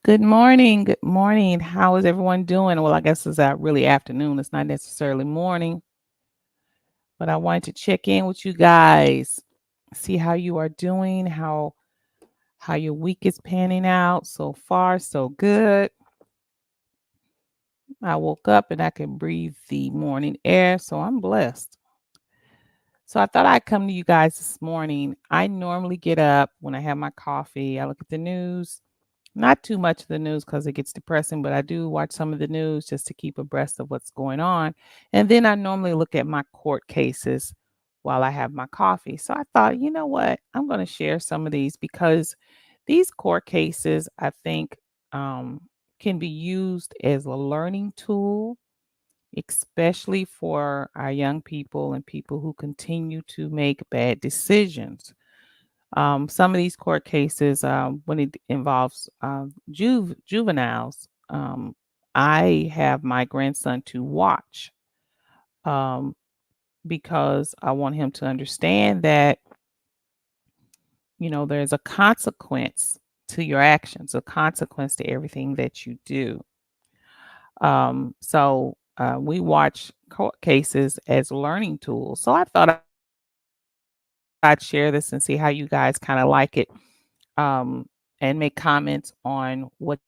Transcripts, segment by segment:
Good morning. Good morning. How is everyone doing? Well, I guess it's really afternoon. It's not necessarily morning, but I wanted to check in with you guys, see how you are doing, how your week is panning out. So far, so good. I woke up and I can breathe the morning air, so I'm blessed. So I thought I'd come to you guys this morning. I normally get up when I have my coffee. I look at the news. Not too much of the news because it gets depressing, but I do watch some of the news just to keep abreast of what's going on. And then I normally look at my court cases while I have my coffee. So I thought, you know what? I'm going to share some of these because these court cases, I think, um, can be used as a learning tool, especially for our young people and people who continue to make bad decisions. Some of these court cases, when it involves juveniles, I have my grandson to watch um, because I want him to understand that, there's a consequence to your actions, a consequence to everything that you do. So we watch court cases as learning tools. So I thought I'd share this and see how you guys kind of like it, um, and make comments on what.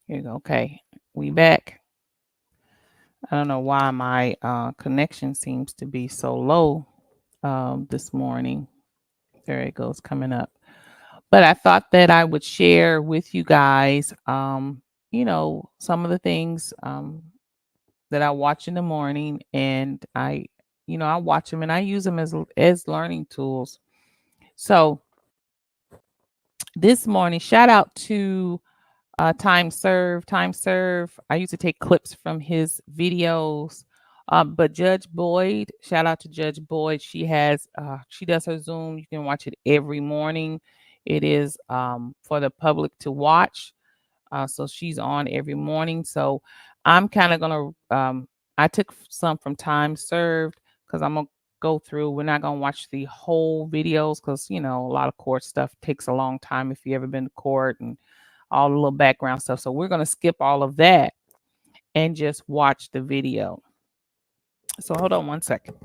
Here you go. Okay, we back. I don't know why my connection seems to be so low this morning. There it goes, coming up. But I thought that I would share with you guys, some of the things that I watch in the morning, and I watch them and I use them as learning tools. So this morning, shout out to Time Serve. I used to take clips from his videos. But Judge Boyd, shout out to Judge Boyd. She does her Zoom. You can watch it every morning. It is for the public to watch. So she's on every morning. So I'm kind of gonna I took some from Time Served because I'm gonna go through. We're not gonna watch the whole videos because a lot of court stuff takes a long time if you ever been to court and all the little background stuff. So we're gonna skip all of that and just watch the video. So hold on one second.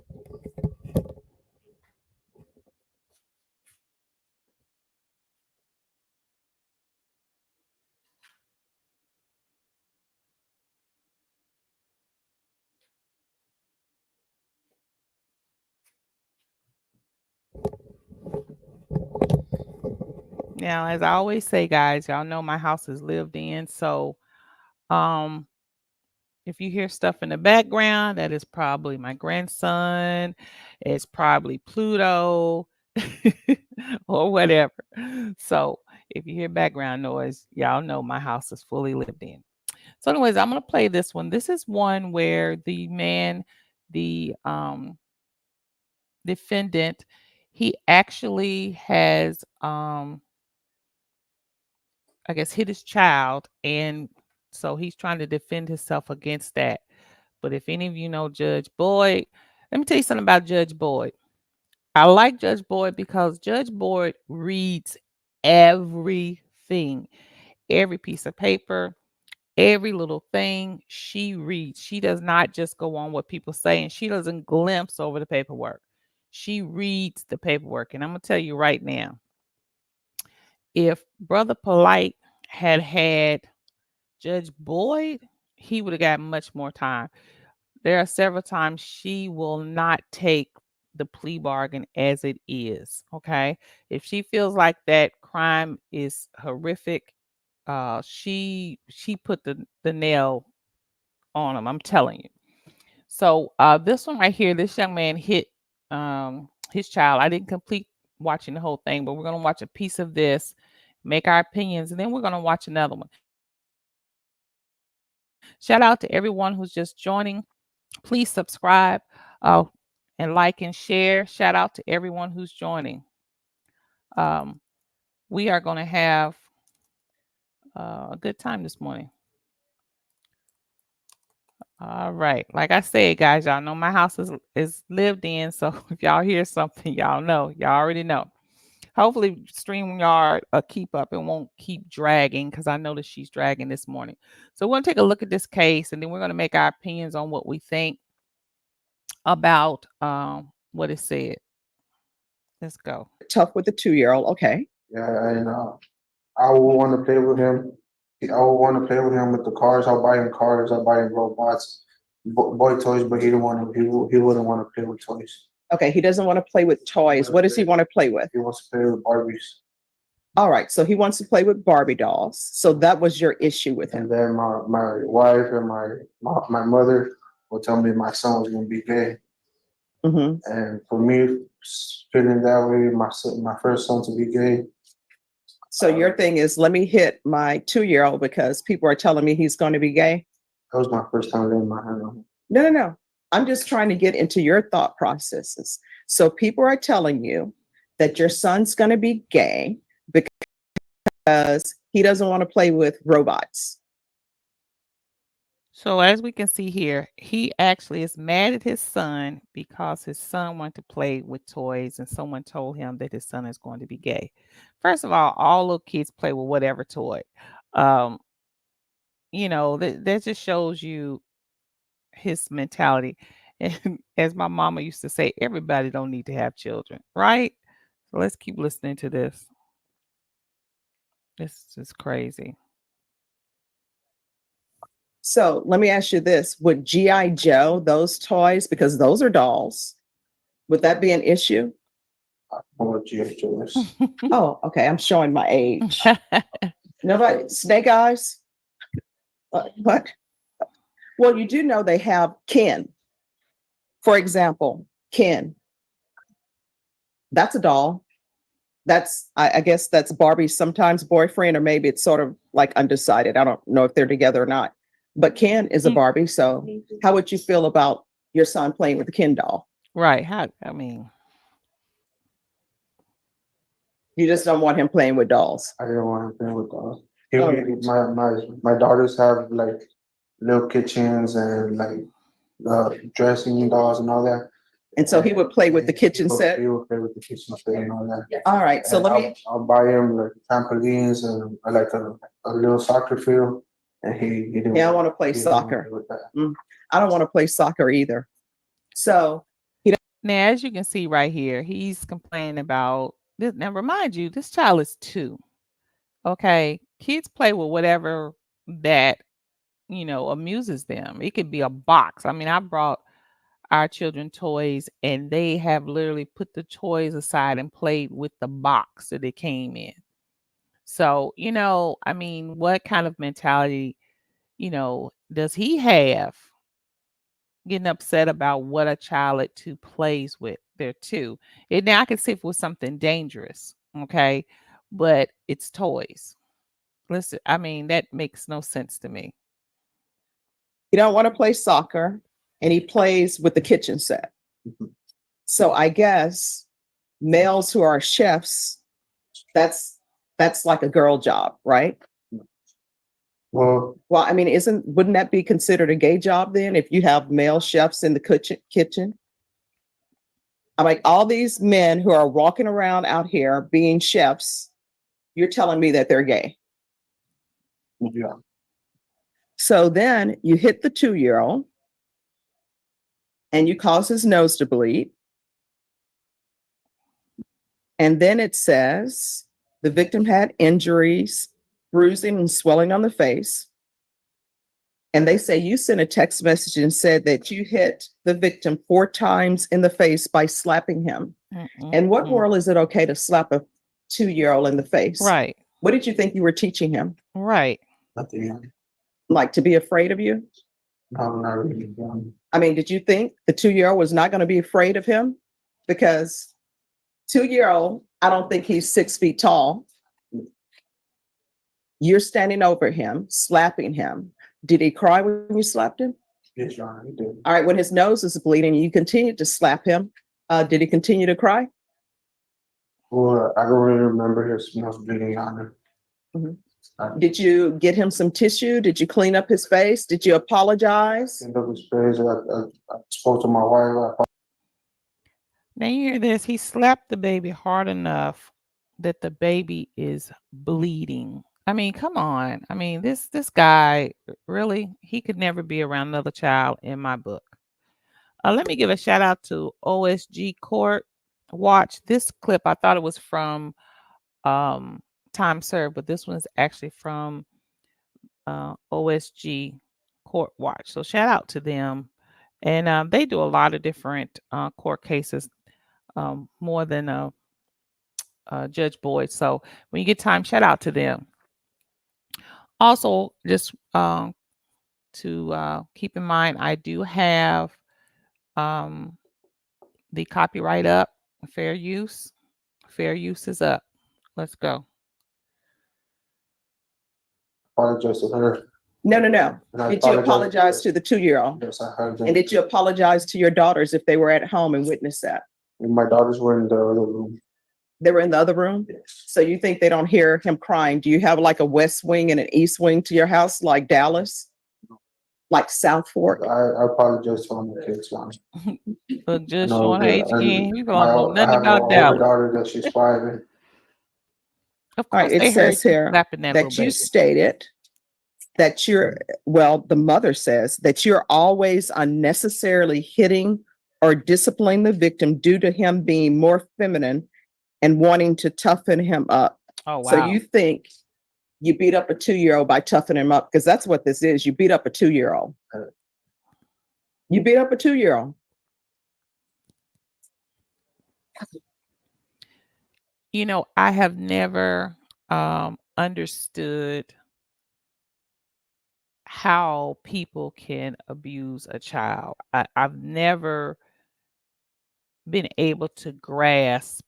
Now, as I always say, guys, y'all know my house is lived in. So um if you hear stuff in the background, that is probably my grandson. It's probably Pluto or whatever. So if you hear background noise, y'all know my house is fully lived in. So, anyways, I'm gonna play this one. This is one where the defendant, he actually has I guess hit his child, and so he's trying to defend himself against that. But if any of you know Judge Boyd, let me tell you something about Judge Boyd. I like Judge Boyd because Judge Boyd reads everything, every piece of paper, every little thing she reads. She does not just go on what people say, and she doesn't glimpse over the paperwork. She reads the paperwork. And I'm going to tell you right now, if Brother Polite had Judge Boyd, he would have got much more time. There are several times she will not take the plea bargain as it is. Okay. If she feels like that crime is horrific, she put the nail on him. I'm telling you. So this one right here, this young man hit his child. I didn't complete watching the whole thing, but we're gonna watch a piece of this, make our opinions, and then we're gonna watch another one. Shout out to everyone who's just joining. Please subscribe uh, and like and share. Shout out to everyone who's joining. Um, we are going to have a good time this morning. All right. Like I said, guys, y'all know my house is lived in. So if y'all hear something, y'all know. Y'all already know. Hopefully StreamYard keep up and won't keep dragging because I noticed she's dragging this morning. So we're gonna take a look at this case and then we're gonna make our opinions on what we think about what it said. Let's go. Tough with the 2-year-old. Okay. Yeah, and I would want to play with him. I would want to play with him with the cars. I'll buy him cars. I'll buy him robots, boy toys. But he don't want to. He wouldn't want to play with toys. Okay. He doesn't want to play with toys. What does he want to play with? He wants to play with Barbies. All right. So he wants to play with Barbie dolls. So that was your issue with him. And then my wife and my mother will tell me my son was gonna be gay. Mhm. And for me, feeling that way, my first son to be gay. So your thing is, let me hit my 2-year-old because people are telling me he's going to be gay. That was my first time laying my hand on him. No. I'm just trying to get into your thought processes. So people are telling you that your son's going to be gay because he doesn't want to play with robots. So as we can see here, he actually is mad at his son because his son wanted to play with toys and someone told him that his son is going to be gay. First of all little kids play with whatever toy. Um, that just shows you his mentality. And as my mama used to say, everybody don't need to have children, right? So let's keep listening to this. This is crazy. So let me ask you this. Would G.I. Joe, those toys, because those are dolls, would that be an issue? I don't know what G.I. Joe is. Oh, okay. I'm showing my age. Nobody, Snake Eyes? What? Well, you do know they have Ken. For example, Ken. That's a doll. That's, I guess that's Barbie's sometimes boyfriend, or maybe it's sort of like undecided. I don't know if they're together or not. But Ken is a Barbie. So how would you feel about your son playing with the Ken doll? Right. You just don't want him playing with dolls. I didn't want him playing with dolls. Oh. My daughters have like little kitchens and like dressing dolls and all that. And so he would play with the kitchen set. He would play with the kitchen set and all that. All right. So And I'll buy him like trampolines and like a little soccer field. And he didn't. Yeah, I want to play he didn't want to soccer. play with that. I don't want to play soccer either. So Now, as you can see right here, he's complaining about this. Now, remind you, this child is 2. Okay. Kids play with whatever that, amuses them. It could be a box. I mean, I brought our children toys and they have literally put the toys aside and played with the box that it came in. So, I mean, what kind of mentality, does he have getting upset about what a child at 2 plays with? They're 2. And now I can see if it was something dangerous, okay? But it's toys. Listen, I mean, that makes no sense to me. he don't want to play soccer and he plays with the kitchen set. Mhm. So I guess males who are chefs, that's like a girl job, right? Well, Well, I mean, wouldn't that be considered a gay job then if you have male chefs in the kitchen? I'm like, all these men who are walking around out here being chefs, you're telling me that they're gay. yeah. So then you hit the 2-year-old and you cause his nose to bleed. And then it says the victim had injuries, bruising and swelling on the face. And they say you sent a text message and said that you hit the victim 4 times in the face by slapping him. In what world is it okay to slap a 2-year-old in the face? Right. What did you think you were teaching him? Right. Nothing. Like to be afraid of you? No, not really. I mean, did you think the 2-year-old was not going to be afraid of him? Because 2-year-old, I don't think he's 6 feet tall. You're standing over him, slapping him. Did he cry when you slapped him? Yes, Your Honor, he did. All right, when his nose is bleeding, you continued to slap him. Did he continue to cry? Well, I don't really remember his nose bleeding, Your Honor. Did you get him some tissue? Did you clean up his face? Did you apologize? End of his face. I spoke to my wife. Now you hear this. He slapped the baby hard enough that the baby is bleeding. I mean, come on. I mean, this guy really, he could never be around another child in my book. Let me give a shout out to OSG Court Watch. This clip, I thought it was from Time Served, but this one is actually from OSG Court Watch. So shout out to them. And they do a lot of different court cases, more than Judge Boyd. So when you get time, shout out to them. Also, just to keep in mind, I do have the copyright up, fair use. Fair use is up. Let's go. Apologize to her. No. And I Did you apologize to the 2-year-old? Yes, I heard And that. did you apologize to your daughters if they were at home and witnessed that? My daughters were in the other room. They were in the other room? Yes. So you think they don't hear him crying? Do you have like a west wing and an east wing to your house, like Dallas? Like South Fork? I apologize to all my kids. Look, just No, showing her age and again. You I don't know have nothing an about older Dallas. daughter that she's 5. And Of All right, course, it they heard says you here slapping that little that you baby. stated that the mother says that you're always unnecessarily hitting or disciplining the victim due to him being more feminine and wanting to toughen him up. Oh, wow. So you think you beat up a 2-year-old by toughening him up? Because that's what this is. You beat up a 2-year-old. You beat up a 2-year-old. You know, I have never understood how people can abuse a child. I've never been able to grasp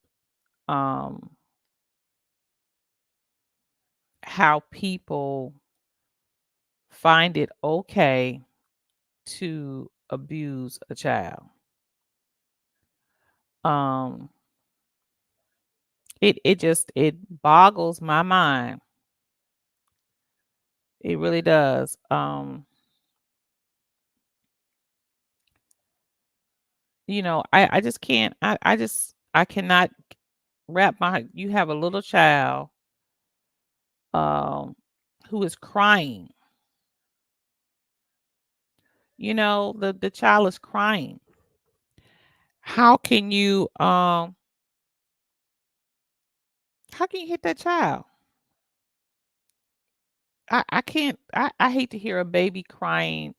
how people find it okay to abuse a child. It boggles my mind. It really does. You know, I just can't. I cannot wrap you have a little child who is crying. You know, the child is crying. How can you hit that child? I can't. I hate to hear a baby crying.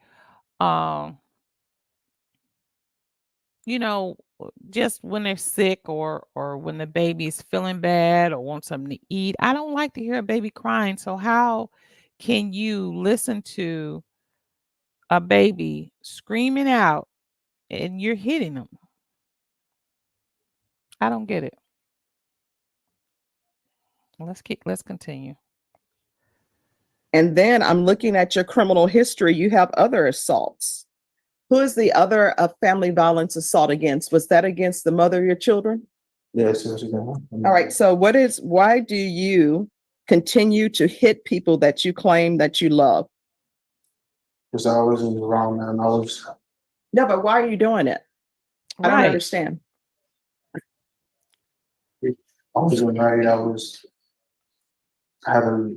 You know, just when they're sick or when the baby's feeling bad or want something to eat. I don't like to hear a baby crying. So how can you listen to a baby screaming out and you're hitting them? I don't get it. Let's continue. And then I'm looking at your criminal history. You have other assaults. Who is the other family violence assault against? Was that against the mother of your children? yes, it was a good one. All right. So why do you continue to hit people that you claim that you love? Because I wasn't around, man. No, but why are you doing it? I don't Right. understand. I wasn't married. I had a,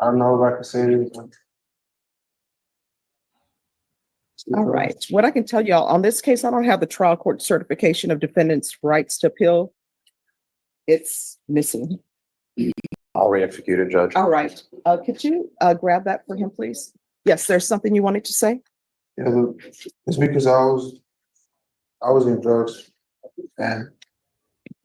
I don't know if I can say it. All right. What I can tell y'all on this case, I don't have the trial court certification of defendant's rights to appeal. It's missing. I'll re-execute it, Judge. All right. Could you grab that for him, please? Yes, there's something you wanted to say? Yeah, look, it's because I was in drugs and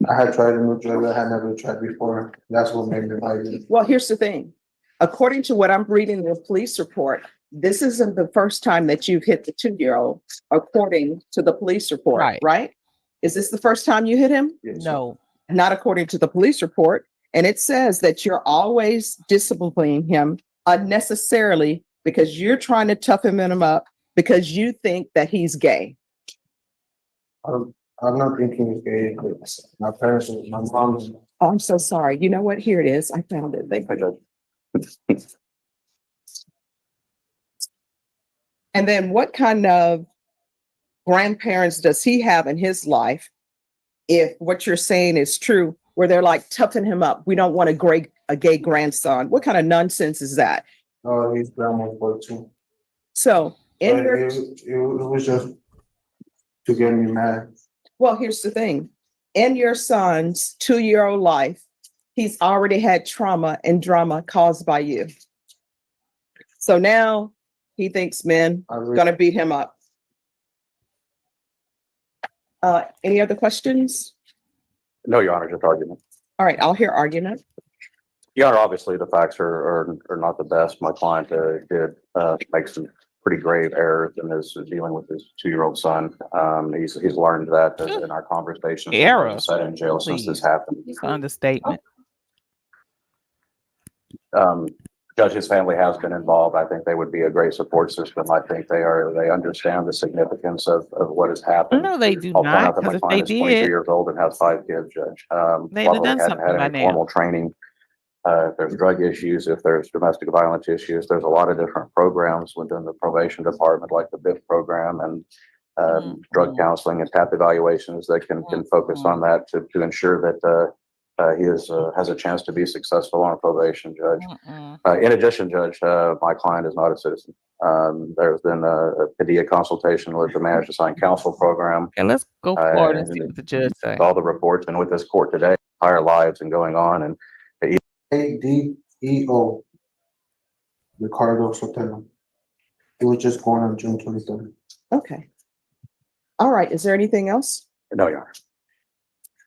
I had tried a new drug I had never tried before. That's what made me like it. Well, here's the thing. According to what I'm reading in the police report, this isn't the first time that you've hit the 2-year-old, according to the police report, right? Is this the first time you hit him? Yes, No. Not according to the police report. And it says that you're always disciplining him unnecessarily because you're trying to toughen him up because you think that he's gay. I I'm not thinking he's gay, but my parents, my mom, Oh, I'm so sorry. You know what? Here it is. I found it. Thank Hi, you. Judge. And then what kind of grandparents does he have in his life? If what you're saying is true, where they're like, toughen him up. We don't want a gay grandson. What kind of nonsense is that? his grandma's boy too. So in But your, it was just to get me mad. well, here's the thing. In your son's 2-year-old life, he's already had trauma and drama caused by you. So now he thinks men I are really, gonna beat him up. Any other questions? No, Your Honor, just argument. All right, I'll hear argument. Your Honor, obviously, the facts are not the best. My client did make some pretty grave errors in his dealing with his 2-year-old son. He's learned that in our conversations. He Error, hasn't sat in jail since this please. happened. It's an understatement. Judge, his family has been involved. I think they would be a great support system. I think they understand the significance of what has happened. No, they do I'll point not, out that my because if they client is 23 did, years old and has 5 kids, Judge. they'd have Probably done hadn't something had by any now. formal training. If there's drug issues, if there's domestic violence issues, there's a lot of different programs within the probation department, like the BIF program and drug counseling and TAP evaluations that can focus on that to ensure that he has a chance to be successful on probation, Judge. In addition, Judge, my client is not a citizen. There's been a PDEA consultation with the managed assigned counsel program. And let's go forward and see what the judge says. All the reports and with this court today, entire lives and going on, and ADEO. Ricardo Sotelo. He was just born on June 23rd. Okay. All right, is there anything else? no, Your Honor.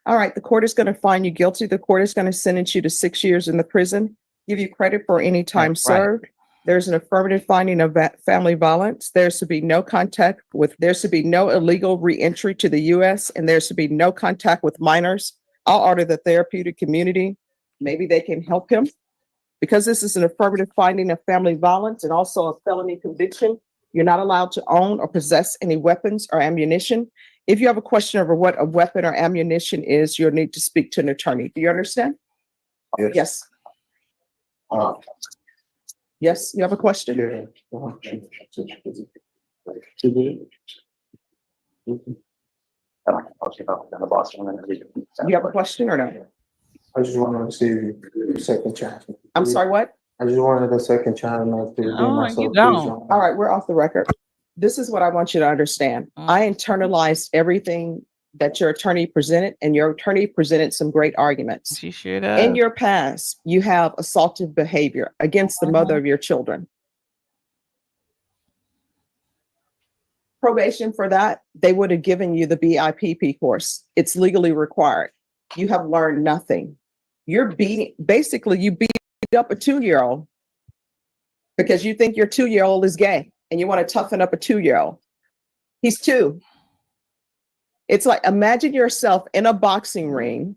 All right, the court is going to find you guilty. The court is going to sentence you to 6 years in the prison, give you credit for any time Right. served. There's an affirmative finding of family violence. There's to be no contact with, there's to be no illegal reentry to the US, and there's to be no contact with minors. I'll order the therapeutic community. Maybe they can help him. Because this is an affirmative finding of family violence and also a felony conviction, you're not allowed to own or possess any weapons or ammunition. If you have a question over what a weapon or ammunition is, you'll need to speak to an attorney. Do you understand? Yes. Uh, Yes, you have a question? yeah. I don't know, I'll see about the boss one. You have a question or no? I just wanted to see you a second chance. I'm sorry, what? I just wanted a second chance not to be Oh, myself. you Please don't. All right, we're off the record. This is what I want you to understand. I internalized everything that your attorney presented, and your attorney presented some great arguments. She sure does. In your past, you have assaultive behavior against the mother of your children. Probation for that, they would have given you the BIPP course. It's legally required. You have learned nothing. You're basically you beat up a 2-year-old because you think your 2-year-old is gay and you want to toughen up a 2-year-old. He's 2. It's like, imagine yourself in a boxing ring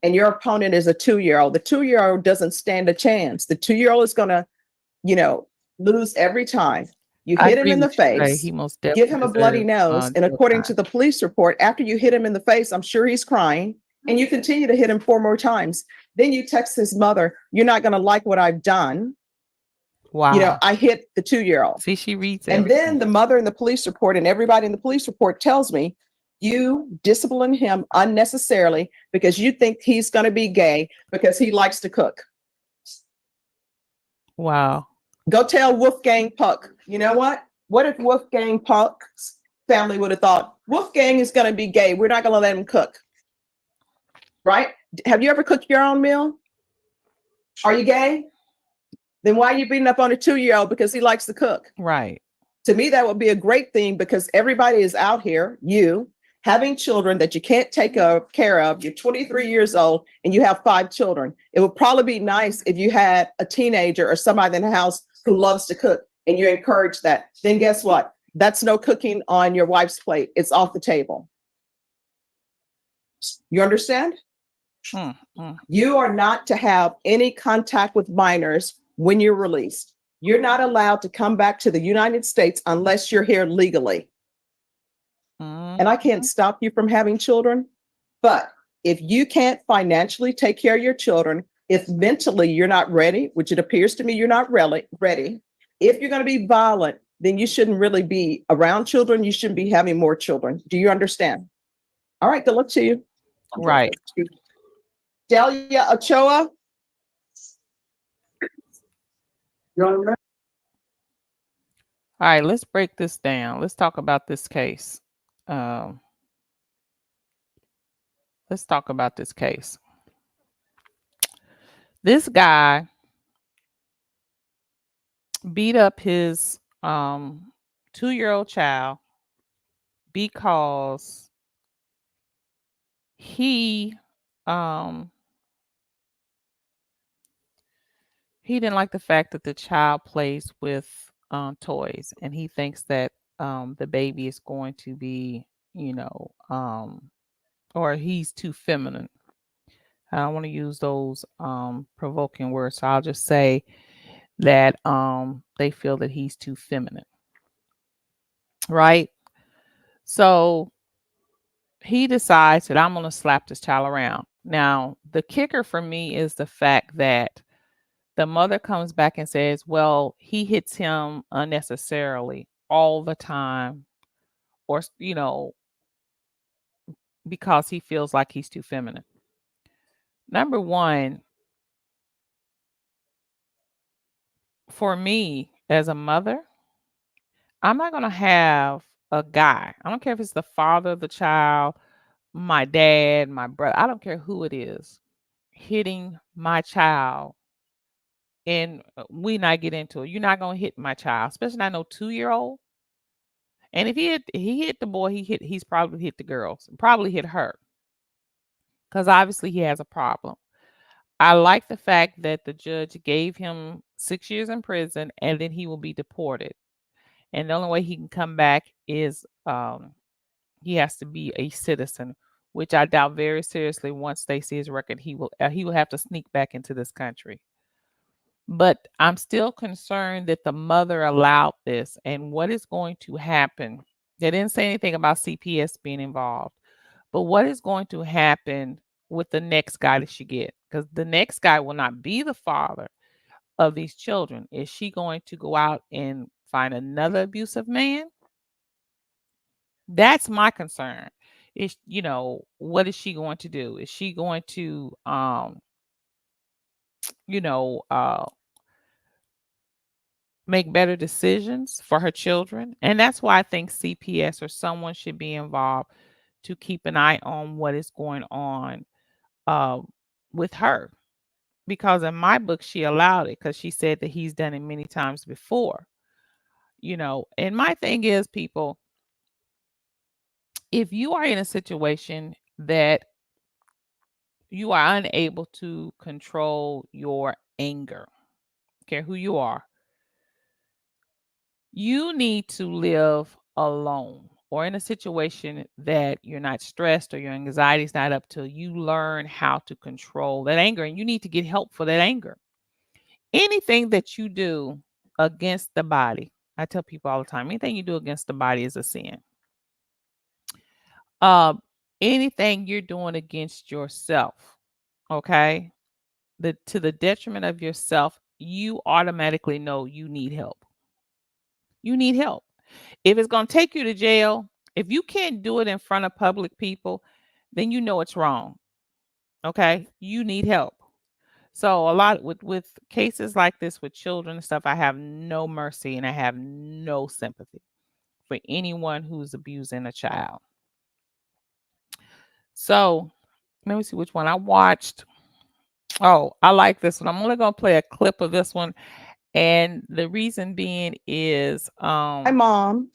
and your opponent is a 2-year-old. The 2-year-old doesn't stand a chance. The 2-year-old is going to, lose every time. You hit him in the face, He most give definitely him a bloody deserves, nose. And according to the police report, after you hit him in the face, I'm sure he's crying, and you continue to hit him 4 more times. Then you text his mother, you're not going to like what I've done. wow. I hit the 2-year-old. See, she reads And everything. then the mother in the police report and everybody in the police report tells me you discipline him unnecessarily because you think he's going to be gay because he likes to cook. Wow. Go tell Wolfgang Puck. You know what? What if Wolfgang Puck's family would have thought Wolfgang is going to be gay? We're not going to let him cook. Right? Have you ever cooked your own meal? Are you gay? Then why are you beating up on a 2-year-old because he likes to cook? Right. To me, that would be a great thing because everybody is out here, you having children that you can't take care of. You're 23 years old and you have 5 children. It would probably be nice if you had a teenager or somebody in the house who loves to cook and you encourage that. Then guess what? That's no cooking on your wife's plate. It's off the table. You understand? You are not to have any contact with minors when you're released. You're not allowed to come back to the United States unless you're here legally. And I can't stop you from having children. But if you can't financially take care of your children, if mentally you're not ready, which it appears to me you're not really ready, if you're going to be violent, then you shouldn't really be around children. You shouldn't be having more children. Do you understand? All right, good luck to you. Right. Delia Ochoa. All right, let's break this down. Let's talk about this case. Let's talk about this case. This guy beat up his 2-year-old child because he didn't like the fact that the child plays with toys, and he thinks that the baby is going to be, or he's too feminine. I don't want to use those provoking words, so I'll just say that they feel that he's too feminine, right? So he decides that I'm going to slap this child around. Now, the kicker for me is the fact that the mother comes back and says, well, he hits him unnecessarily all the time, or, because he feels like he's too feminine. Number one, for me as a mother, I'm not going to have a guy. I don't care if it's the father of the child, my dad, my brother, I don't care who it is, hitting my child. And we not get into it. You're not going to hit my child, especially not no 2-year-old. And if he hit the boy, he's probably hit the girls, probably hit her, because obviously he has a problem. I like the fact that the judge gave him 6 years in prison, and then he will be deported. And the only way he can come back is he has to be a citizen, which I doubt very seriously. Once they see his record, he will have to sneak back into this country. But I'm still concerned that the mother allowed this, and what is going to happen. They didn't say anything about CPS being involved, but what is going to happen with the next guy that she get? Because the next guy will not be the father of these children. Is she going to go out and find another abusive man? That's my concern. Is, what is she going to do? Is she going to, make better decisions for her children? And that's why I think CPS or someone should be involved to keep an eye on what is going on with her. Because in my book, she allowed it because she said that he's done it many times before. And my thing is, people, if you are in a situation that you are unable to control your anger, care who you are, you need to live alone or in a situation that you're not stressed or your anxiety is not up till you learn how to control that anger, and you need to get help for that anger. Anything that you do against the body, I tell people all the time, anything you do against the body is a sin. Anything you're doing against yourself, okay, to the detriment of yourself, you automatically know you need help. You need help. If it's going to take you to jail, if you can't do it in front of public people, then you know it's wrong. Okay, you need help. So a lot with cases like this with children and stuff, I have no mercy and I have no sympathy for anyone who's abusing a child. So let me see which one I watched. Oh, I like this one. I'm only going to play a clip of this one. And the reason being is, Hi, Mom.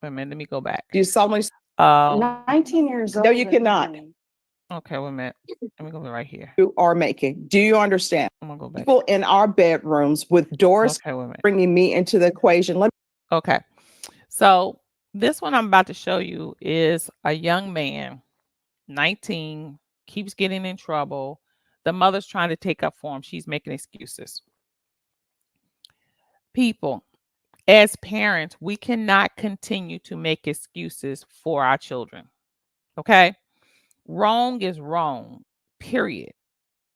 wait a minute, let me go back. Do you solemnly? 19 years old. No, you cannot. Okay, wait a minute. Let me go right here. You are making. Do you understand? I'm gonna go back. People in our bedrooms with doors Okay, wait a minute. bringing me into the equation. Okay. So this one I'm about to show you is a young man, 19, keeps getting in trouble. The mother's trying to take up for him. She's making excuses. People, as parents, we cannot continue to make excuses for our children. Okay? Wrong is wrong, period.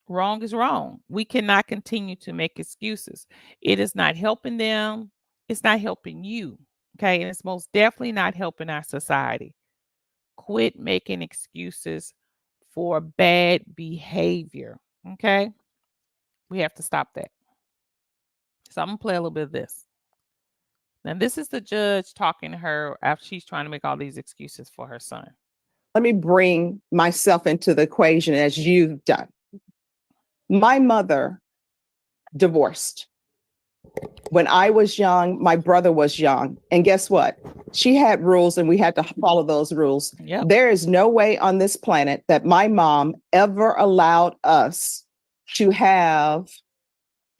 Wrong is wrong. We cannot continue to make excuses. It is not helping them. It's not helping you. Okay? And it's most definitely not helping our society. Quit making excuses for bad behavior. Okay? We have to stop that. So I'm going to play a little bit of this. Now, this is the judge talking to her after she's trying to make all these excuses for her son. Let me bring myself into the equation as you've done. My mother divorced. When I was young, my brother was young. And guess what? She had rules and we had to follow those rules. Yep. There is no way on this planet that my mom ever allowed us to have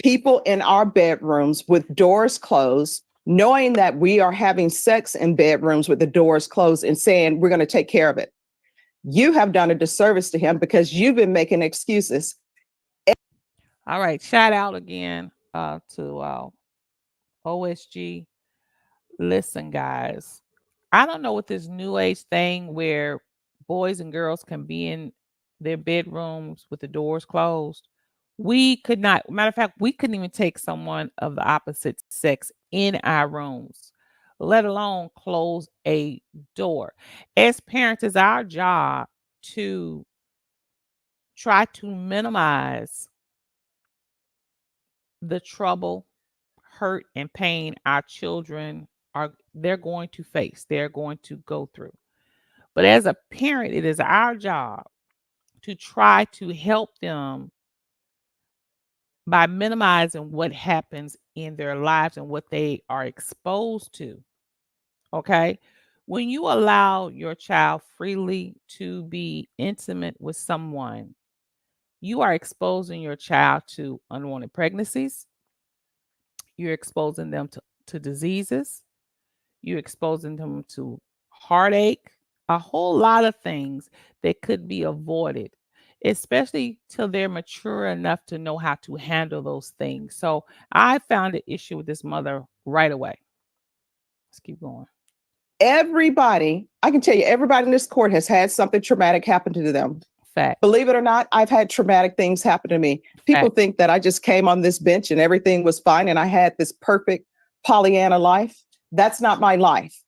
people in our bedrooms with doors closed, knowing that we are having sex in bedrooms with the doors closed and saying, we're going to take care of it. You have done a disservice to him because you've been making excuses. All right. Shout out again to OSG. Listen, guys, I don't know what this new age thing where boys and girls can be in their bedrooms with the doors closed. We could not, matter of fact, we couldn't even take someone of the opposite sex in our rooms, let alone close a door. As parents, it's our job to try to minimize the trouble, hurt, and pain our children they're going to face, they're going to go through. But as a parent, it is our job to try to help them by minimizing what happens in their lives and what they are exposed to. Okay. When you allow your child freely to be intimate with someone, you are exposing your child to unwanted pregnancies. You're exposing them to diseases. You're exposing them to heartache, a whole lot of things that could be avoided, especially till they're mature enough to know how to handle those things. So I found an issue with this mother right away. Let's keep going. Everybody, I can tell you, everybody in this court has had something traumatic happen to them. Fact. Believe it or not, I've had traumatic things happen to me. People Fact. think that I just came on this bench and everything was fine and I had this perfect Pollyanna life. That's not my life.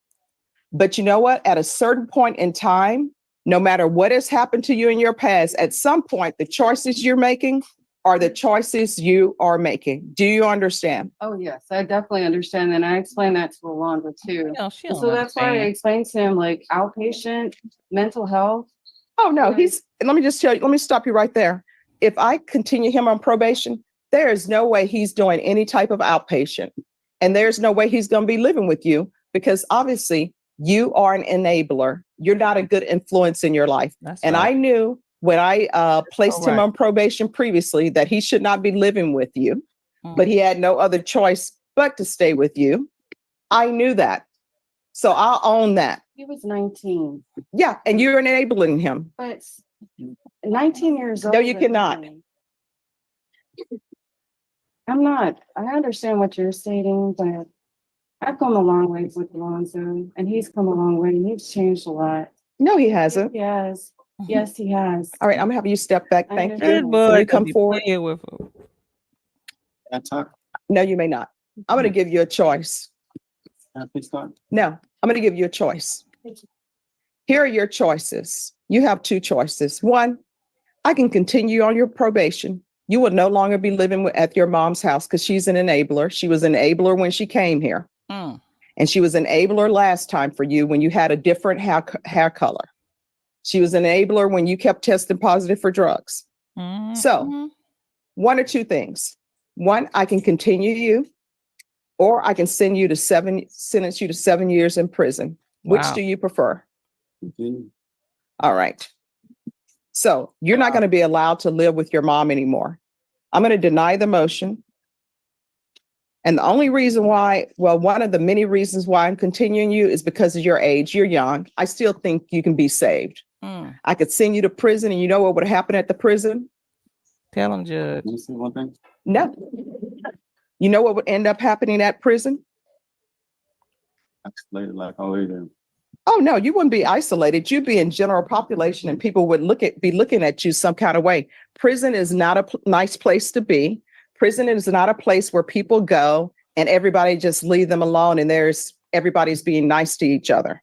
But you know what? At a certain point in time, no matter what has happened to you in your past, at some point, the choices you're making are the choices you are making. Do you understand? Oh, yes, I definitely understand. And I explained that to Alondra too. She And don't so that's why I understand. explained to him like outpatient mental health. Oh, no, Right. let me just tell you, let me stop you right there. If I continue him on probation, there is no way he's doing any type of outpatient. And there's no way he's going to be living with you because obviously you are an enabler. You're not a good influence in your life. That's And right. I knew when I placed him right. on probation previously that he should not be living with you, but he had no other choice but to stay with you. I knew that. So I'll own that. He was 19, Yeah. And you're enabling him. but 19 years old. No, you cannot. I'm not. I understand what you're stating, but I've come a long way with Alonzo and he's come a long way. He's changed a lot. No, he hasn't. He has. Yes, he has. All right. I'm gonna have you step back. I Thank understand. you. Good Can boy. you come be forward? playing with her. That's all. No, you may not. I'm going to give you a choice. Please go on. No, I'm going to give you a choice. Here are your choices. You have two choices. One, I can continue on your probation. You will no longer be living at your mom's house because she's an enabler. She was an enabler when she came here. Mm. And she was an enabler last time for you when you had a different hair color. She was an enabler when you kept testing positive for drugs. Mhm. So, one or two things. One, I can continue you, or I can sentence you to 7 years in prison. Which Wow. do you prefer? Continue. All right. So you're not going to be allowed to live with your mom anymore. I'm going to deny the motion. And the only reason why, well, one of the many reasons why I'm continuing you is because of your age. You're young. I still think you can be saved. Mm. I could send you to prison and you know what would happen at the prison? Tell him, Judge. Let me say one thing. No. You know what would end up happening at prison? isolated like always. Oh, no, you wouldn't be isolated. You'd be in general population and people would be looking at you some kind of way. Prison is not a nice place to be. Prison is not a place where people go and everybody just leave them alone and everybody's being nice to each other.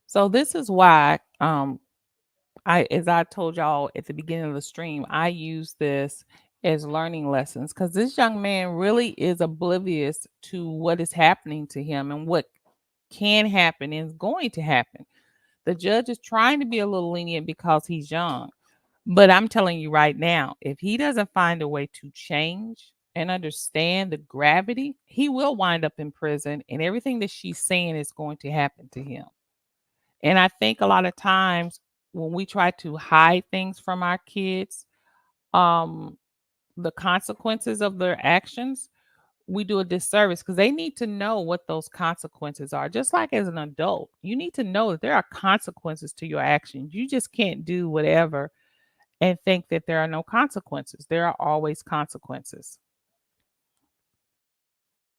So this is why, as I told y'all at the beginning of the stream, I use this as learning lessons because this young man really is oblivious to what is happening to him and what can happen and is going to happen. The judge is trying to be a little lenient because he's young. But I'm telling you right now, if he doesn't find a way to change and understand the gravity, he will wind up in prison and everything that she's saying is going to happen to him. And I think a lot of times when we try to hide things from our kids, the consequences of their actions, we do a disservice because they need to know what those consequences are. Just like as an adult, you need to know that there are consequences to your actions. You just can't do whatever and think that there are no consequences. There are always consequences.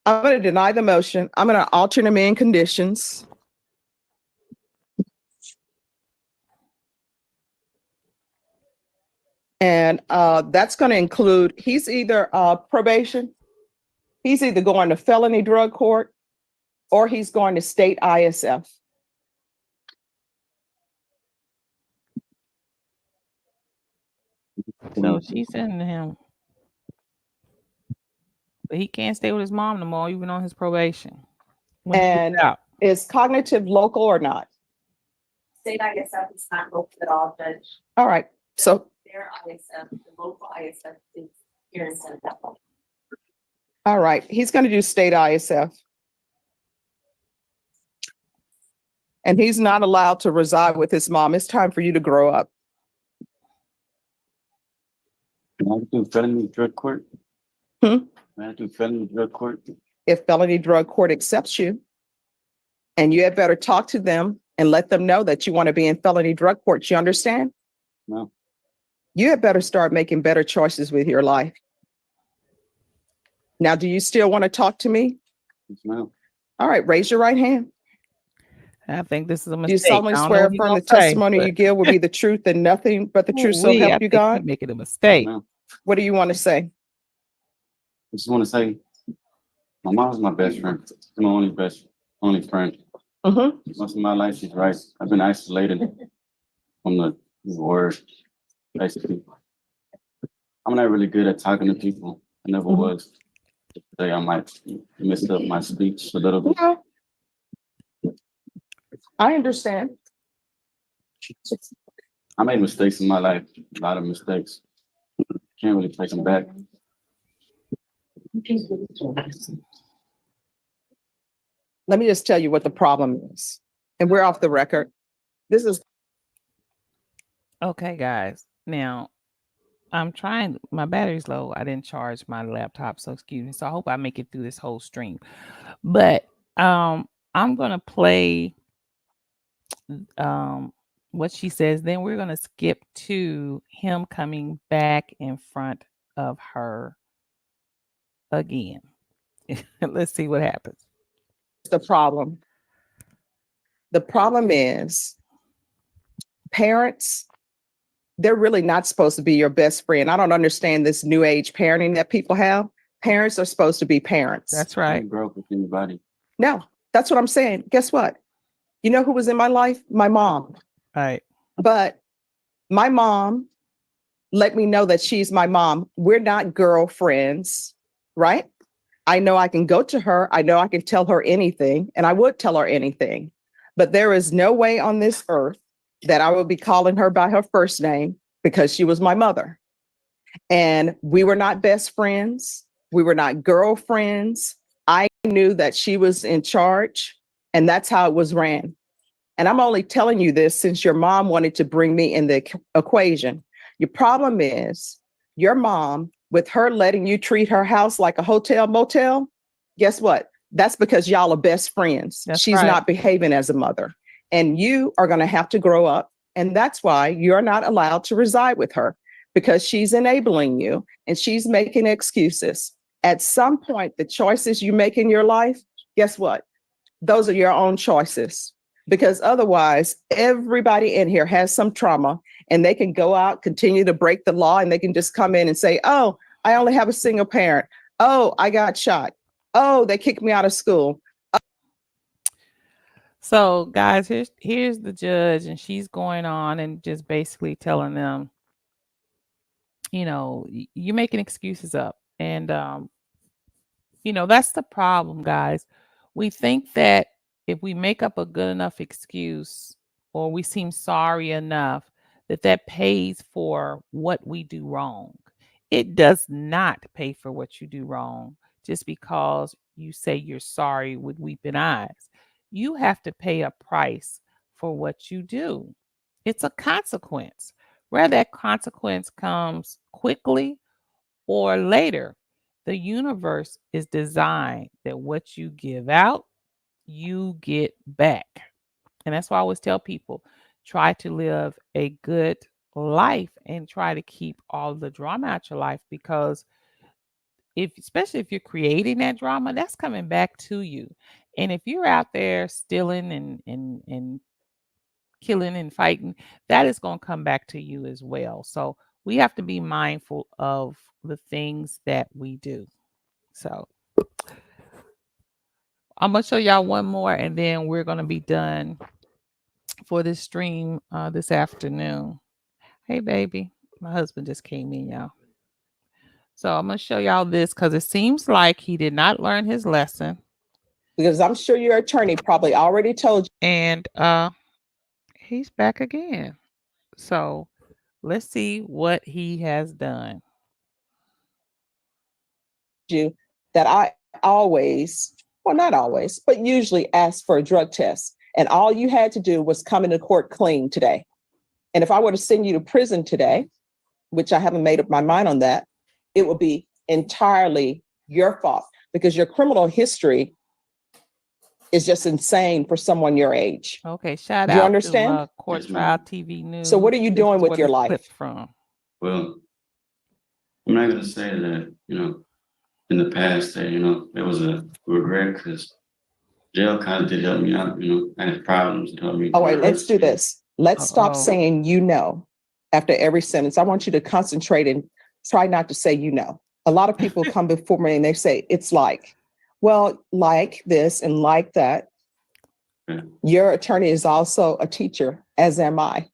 I'm going to deny the motion. I'm going to alter the main conditions. And that's going to include, he's either probation, he's either going to felony drug court, or he's going to state ISF. So she's sending him. But he can't stay with his mom no more, even on his probation. When he gets And out. is cognitive local or not? State ISF is not local at all, Judge. All right. So, Their ISF, the local ISF is here in San Diego. all right, he's going to do state ISF. And he's not allowed to reside with his mom. It's time for you to grow up. Can I do felony drug court? Hmm? Can I do felony drug court? If felony drug court accepts you, and you had better talk to them and let them know that you want to be in felony drug court. You understand? No. You had better start making better choices with your life. Now, do you still want to talk to me? Yes, ma'am. All right, raise your right hand. I think this is a Do you mistake. solemnly I don't know swear what he's affirm the gonna say, testimony but- you give will be the truth and nothing but the truth, so Ooh-wee, I help you think he's God? making a mistake. Ma'am. What do you want to say? I just want to say, my mom's my best friend. My only friend. Mhm. Most of my life, she's right. I've been isolated from the world, basically. I'm not really good at talking to people. I never was. Today I might mess up my speech a little bit. No. I understand. I made mistakes in my life, a lot of mistakes. Can't really take them back. Let me just tell you what the problem is. And we're off the record. This is Okay, guys. Now, I'm trying, my battery's low. I didn't charge my laptop, so excuse me. So I hope I make it through this whole stream. But I'm gonna play what she says. Then we're gonna skip to him coming back in front of her again. Let's see what happens. the problem. The problem is parents, they're really not supposed to be your best friend. I don't understand this new age parenting that people have. Parents are supposed to be parents. That's I right. didn't grow up with anybody. No, that's what I'm saying. Guess what? You know who was in my life? My mom. Right. But my mom let me know that she's my mom. We're not girlfriends, right? I know I can go to her. I know I can tell her anything, and I would tell her anything. But there is no way on this earth that I would be calling her by her first name because she was my mother. And we were not best friends. We were not girlfriends. I knew that she was in charge, and that's how it was ran. And I'm only telling you this since your mom wanted to bring me in the equation. Your problem is your mom, with her letting you treat her house like a hotel motel, guess what? That's because y'all are best friends. That's She's right. not behaving as a mother. And you are going to have to grow up. And that's why you're not allowed to reside with her, because she's enabling you and she's making excuses. At some point, the choices you make in your life, guess what? those are your own choices. Because otherwise, everybody in here has some trauma and they can go out, continue to break the law, and they can just come in and say, oh, I only have a single parent. Oh, I got shot. Oh, they kicked me out of school. So, guys, here's the judge, and she's going on and just basically telling them, you're making excuses up, and that's the problem, guys. We think that if we make up a good enough excuse or we seem sorry enough, that pays for what we do wrong. It does not pay for what you do wrong just because you say you're sorry with weeping eyes. You have to pay a price for what you do. It's a consequence. Whether that consequence comes quickly or later, the universe is designed that what you give out, you get back. And that's why I always tell people, try to live a good life and try to keep all the drama out your life, because especially if you're creating that drama, that's coming back to you. And if you're out there stealing and killing and fighting, that is going to come back to you as well. So we have to be mindful of the things that we do. So I'm going to show y'all one more, and then we're going to be done for this stream this afternoon. Hey, baby. My husband just came in, y'all. So I'm going to show y'all this because it seems like he did not learn his lesson. Because I'm sure your attorney probably already told And he's back again. So let's see what he has done. you that I always, well, not always, but usually ask for a drug test. And all you had to do was come into court clean today. And if I were to send you to prison today, which I haven't made up my mind on that, it would be entirely your fault, because your criminal history is just insane for someone your age. Okay, shout Do you out understand? to Court Yes, ma'am. Trial TV News. So what are you This doing is with where your this life? clip's from. Well, I'm not gonna say that, in the past that, it was a regret, because jail kind of did help me out, I had problems to help me. All right, let's do this. Let's stop Uh-oh. saying after every sentence. I want you to concentrate and try not to say A lot of people come before me and they say, it's like, well, like this and like that. Yeah. Your attorney is also a teacher, as am I.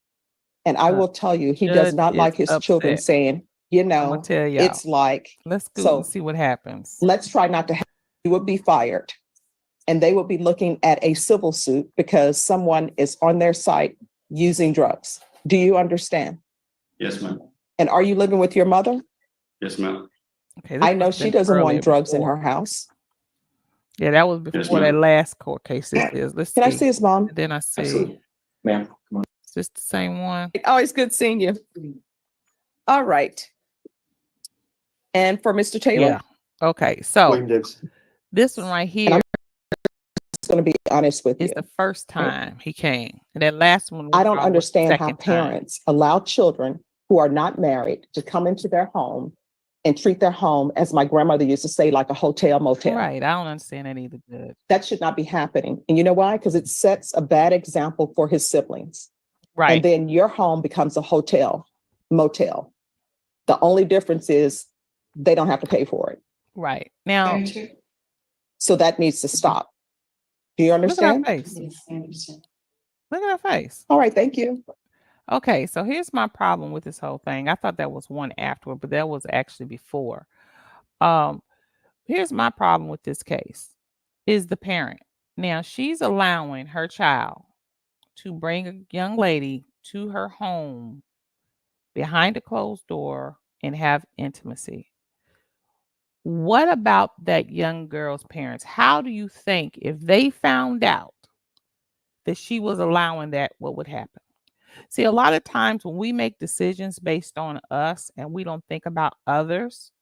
And I will tell you, he does Judge not like is his children upset. saying, I'm gonna tell y'all. it's like, Let's go so and see what happens. let's try not to have, you would be fired. And they would be looking at a civil suit because someone is on their site using drugs. Do you understand? Yes, ma'am. And are you living with your mother? Yes, ma'am. Okay, this I know must've she been doesn't earlier want drugs in before. her house. Yeah, that was before that ma'am. last court case. This is. Let's Can see. I see his mom? And then I see. Absolutely. Ma'am, come on. Is this the same one? Always good seeing you. All right. And for Mr. Taylor, Yeah. Okay, so William Davis. this one right here I'm just going to be honest with you. is the first time he came, and that last one. I don't was the understand how second time. parents allow children who are not married to come into their home and treat their home, as my grandmother used to say, like a hotel motel. Right, I don't understand that either. Good. That should not be happening. And you know why? Because it sets a bad example for his siblings. Right. And then your home becomes a hotel, motel. The only difference is they don't have to pay for it. Right. Now, So that needs to stop. Do you look at her understand? face. Look at her face. All right, thank you. Okay, so here's my problem with this whole thing. I thought that was one afterward, but that was actually before. Here's my problem with this case is the parent. Now she's allowing her child to bring a young lady to her home behind a closed door and have intimacy. What about that young girl's parents? How do you think if they found out that she was allowing that, what would happen? See, a lot of times when we make decisions based on us and we don't think about others,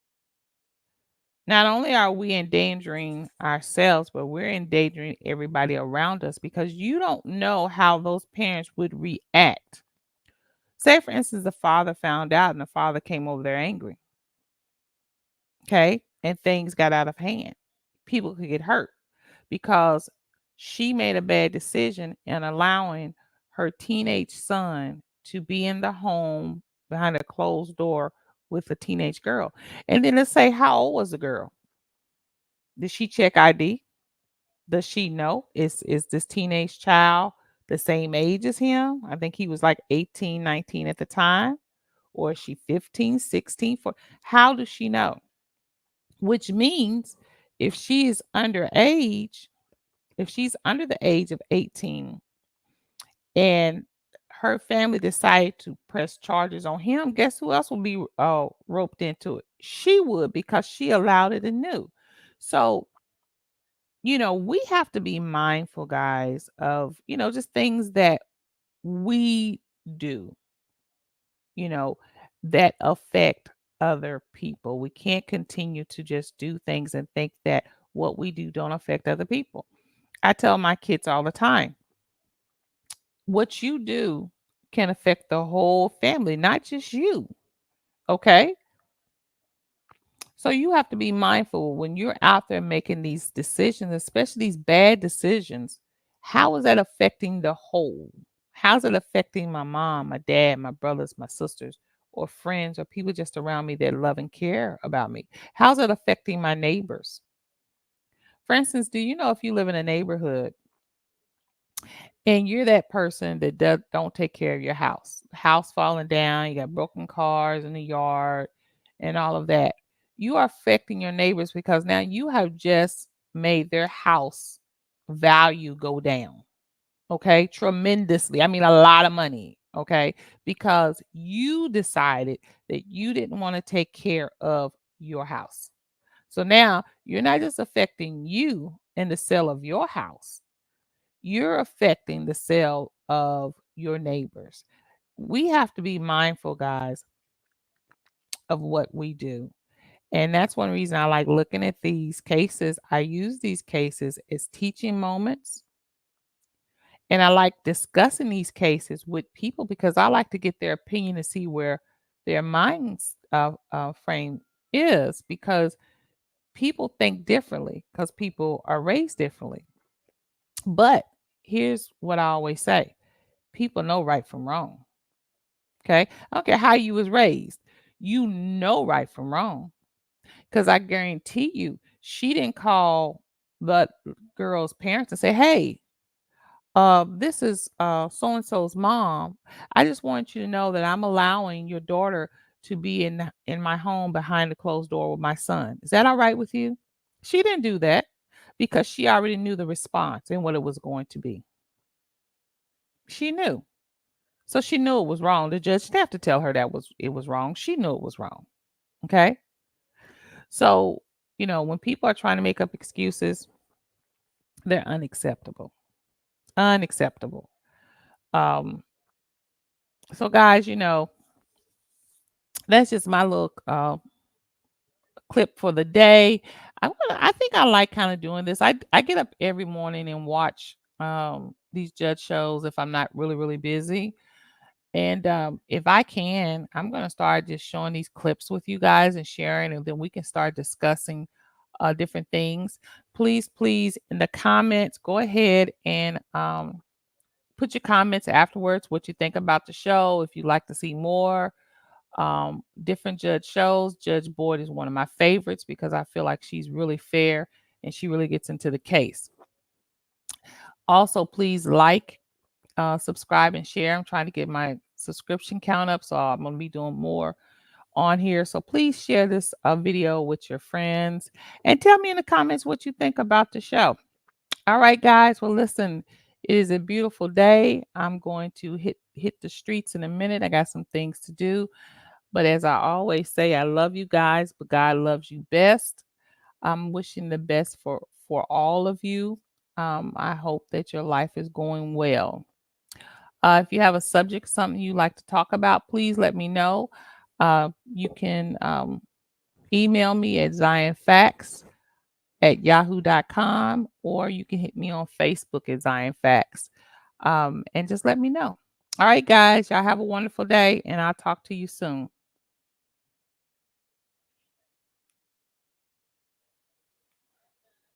not only are we endangering ourselves, but we're endangering everybody around us, because you don't know how those parents would react. Say, for instance, the father found out and the father came over there angry. Okay. And things got out of hand. People could get hurt because she made a bad decision in allowing her teenage son to be in the home behind a closed door with a teenage girl. And then let's say, how old was the girl? Did she check ID? Does she know? Is this teenage child the same age as him? I think he was like 18, 19 at the time. Or is she 15, 16? How does she know? Which means if she is underage, if she's under the age of 18 and her family decided to press charges on him, guess who else will be roped into it? She would, because she allowed it and knew. So, we have to be mindful, guys, of, just things that we do, that affect other people. We can't continue to just do things and think that what we do don't affect other people. I tell my kids all the time, what you do can affect the whole family, not just you. Okay? So you have to be mindful when you're out there making these decisions, especially these bad decisions. How is that affecting the whole? How's it affecting my mom, my dad, my brothers, my sisters, or friends, or people just around me that love and care about me? How's it affecting my neighbors? For instance, do you know if you live in a neighborhood and you're that person that don't take care of your house falling down, you got broken cars in the yard and all of that, you are affecting your neighbors because now you have just made their house value go down. Okay, tremendously. I mean, a lot of money. Okay, because you decided that you didn't want to take care of your house. So now you're not just affecting you in the sale of your house, you're affecting the sale of your neighbors. We have to be mindful, guys, of what we do. And that's one reason I like looking at these cases. I use these cases as teaching moments. And I like discussing these cases with people because I like to get their opinion to see where their minds frame is, because people think differently because people are raised differently. But here's what I always say: people know right from wrong. Okay. I don't care how you was raised. You know right from wrong. Because I guarantee you, she didn't call the girl's parents and say, hey, this is so and so's mom. I just want you to know that I'm allowing your daughter to be in my home behind the closed door with my son. Is that all right with you? She didn't do that because she already knew the response and what it was going to be. She knew. So she knew it was wrong. The judge didn't have to tell her it was wrong. She knew it was wrong. Okay. So, when people are trying to make up excuses, they're unacceptable. Unacceptable. Um, so guys, that's just my little clip for the day. I think I like kind of doing this. I get up every morning and watch these judge shows if I'm not really, really busy. And if I can, I'm going to start just showing these clips with you guys and sharing, and then we can start discussing different things. Please, in the comments, go ahead and put your comments afterwards, what you think about the show. If you'd like to see more different judge shows, Judge Boyd is one of my favorites because I feel like she's really fair and she really gets into the case. Also, please subscribe and share. I'm trying to get my subscription count up, so I'm going to be doing more on here. So please share this video with your friends and tell me in the comments what you think about the show. All right, guys. Well, listen, it is a beautiful day. I'm going to hit the streets in a minute. I got some things to do. But as I always say, I love you guys, but God loves you best. I'm wishing the best for all of you. I hope that your life is going well. If you have a subject, something you'd like to talk about, please let me know. You can email me at zionfacts@yahoo.com, or you can hit me on Facebook at zionfacts, and just let me know. All right, guys, y'all have a wonderful day, and I'll talk to you soon.